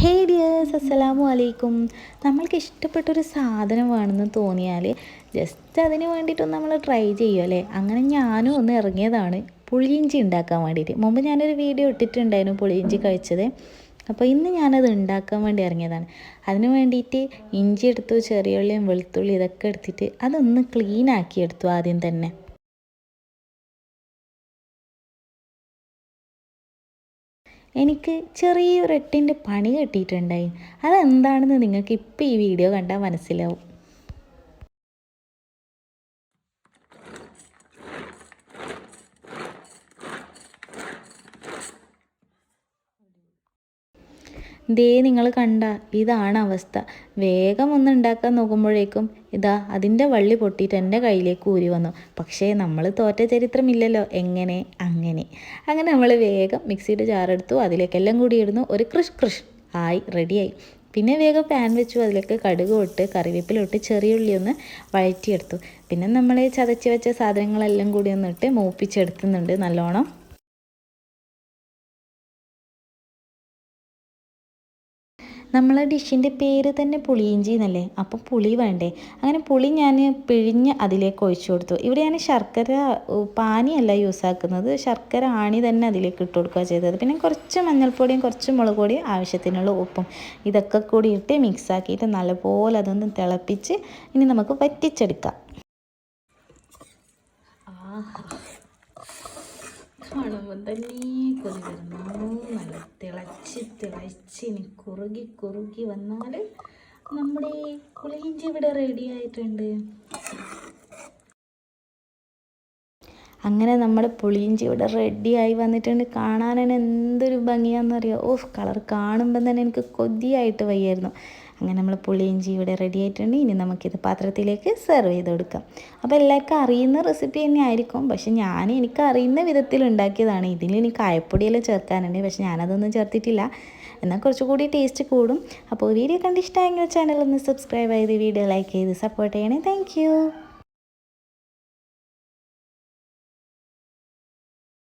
ഹേ dears, അസ്സലാമു അലൈക്കും. നമ്മൾക്ക് ഇഷ്ടപ്പെട്ടൊരു സാധനം വേണമെന്ന് തോന്നിയാൽ ജസ്റ്റ് അതിന് വേണ്ടിയിട്ടൊന്ന് നമ്മൾ ട്രൈ ചെയ്യും അല്ലേ. അങ്ങനെ ഞാനും ഒന്ന് ഇറങ്ങിയതാണ് പുളിയിഞ്ചി ഉണ്ടാക്കാൻ വേണ്ടിയിട്ട്. മുമ്പ് ഞാനൊരു വീഡിയോ ഇട്ടിട്ടുണ്ടായിരുന്നു പുളിയിഞ്ചി കഴിച്ചത്. അപ്പോൾ ഇന്ന് ഞാനത് ഉണ്ടാക്കാൻ വേണ്ടി ഇറങ്ങിയതാണ്. അതിന് വേണ്ടിയിട്ട് ഇഞ്ചി എടുത്തു, ചെറിയ ഉള്ളിയും വെളുത്തുള്ളി ഇതൊക്കെ എടുത്തിട്ട് അതൊന്ന് ക്ലീൻ ആക്കി എടുത്തു ആദ്യം തന്നെ. എനിക്ക് ചെറിയൊരു എട്ടിൻ്റെ പണി കിട്ടിയിട്ടുണ്ടായി. അതെന്താണെന്ന് നിങ്ങൾക്ക് ഇപ്പോൾ ഈ വീഡിയോ കണ്ടാൽ മനസ്സിലാവും. ദേ നിങ്ങൾ കണ്ട ഇതാണ് അവസ്ഥ. വേഗം ഒന്ന് ഉണ്ടാക്കാൻ നോക്കുമ്പോഴേക്കും ഇതാ അതിൻ്റെ വള്ളി പൊട്ടിയിട്ട് എൻ്റെ കയ്യിലേക്ക് ഊരി വന്നു. പക്ഷേ നമ്മൾ തോറ്റ ചരിത്രമില്ലല്ലോ. അങ്ങനെ നമ്മൾ വേഗം മിക്സിയുടെ ജാറെടുത്തു, അതിലേക്കെല്ലാം കൂടി ഇടുന്നു, ഒരു കൃഷ് ആയി റെഡിയായി. പിന്നെ വേഗം പാൻ വെച്ചു, അതിലേക്ക് കടുക് ഇട്ട് കറിവേപ്പില ഇട്ട് ചെറിയുള്ളി ഒന്ന് വഴറ്റിയെടുത്തു. പിന്നെ നമ്മൾ ചതച്ച് വെച്ച സാധനങ്ങളെല്ലാം കൂടി ഒന്നിട്ട് മൂപ്പിച്ചെടുക്കുന്നുണ്ട് നല്ലോണം. നമ്മളെ ഡിഷിൻ്റെ പേര് തന്നെ പുളിയിഞ്ചി എന്നല്ലേ, അപ്പോൾ പുളി വേണ്ടേ. അങ്ങനെ പുളി ഞാൻ പിഴിഞ്ഞ് അതിലേക്ക് ഒഴിച്ചു കൊടുത്തു. ഇവിടെ ഞാൻ ശർക്കര പാനിയല്ല യൂസാക്കുന്നത്, ശർക്കര ആണി തന്നെ അതിലേക്ക് ഇട്ട് കൊടുക്കുക ചെയ്തത്. പിന്നെ കുറച്ച് മഞ്ഞൾപ്പൊടിയും കുറച്ച് മുളക് പൊടിയും ആവശ്യത്തിനുള്ള ഉപ്പും ഇതൊക്കെ കൂടി ഇട്ട് മിക്സാക്കിയിട്ട് നല്ലപോലെ അതൊന്ന് തിളപ്പിച്ച് ഇനി നമുക്ക് വറ്റിച്ചെടുക്കാം. കാണുമ്പോൾ തന്നെ കൊതി വരുന്നു. നല്ല തിളച്ച് ഇനി കുറുകി വന്നാൽ നമ്മുടെ പുളിയിഞ്ചി ഇവിടെ റെഡി ആയിട്ടുണ്ട്. അങ്ങനെ നമ്മുടെ പുളിയിഞ്ചി ഇവിടെ റെഡിയായി വന്നിട്ടുണ്ട്. കാണാൻ തന്നെ എന്തൊരു ഭംഗിയാണെന്നറിയോ. കളർ കാണുമ്പം തന്നെ എനിക്ക് കൊതിയായിട്ട് വയ്യായിരുന്നു. അങ്ങനെ നമ്മൾ പുളിയിഞ്ചി ഇവിടെ റെഡി ആയിട്ടുണ്ട്. ഇനി നമുക്കിത് പാത്രത്തിലേക്ക് സെർവ് ചെയ്ത് കൊടുക്കാം. അപ്പോൾ എല്ലാവർക്കും അറിയുന്ന റെസിപ്പി തന്നെ ആയിരിക്കും, പക്ഷെ എനിക്ക് അറിയുന്ന വിധത്തിൽ ഉണ്ടാക്കിയതാണ്. ഇതിൽ എനിക്ക് കായപ്പൊടിയെല്ലാം ചേർക്കാനുണ്ട്, പക്ഷെ ഞാനതൊന്നും ചേർത്തിട്ടില്ല. എന്നാൽ കുറച്ചുകൂടി ടേസ്റ്റ് കൂടും. അപ്പോൾ വീഡിയോ കണ്ട് ഇഷ്ടമായെങ്കിൽ ചാനൽ ഒന്ന് സബ്സ്ക്രൈബ് ചെയ്ത് വീഡിയോ ലൈക്ക് ചെയ്ത് സപ്പോർട്ട് ചെയ്യണേ. താങ്ക്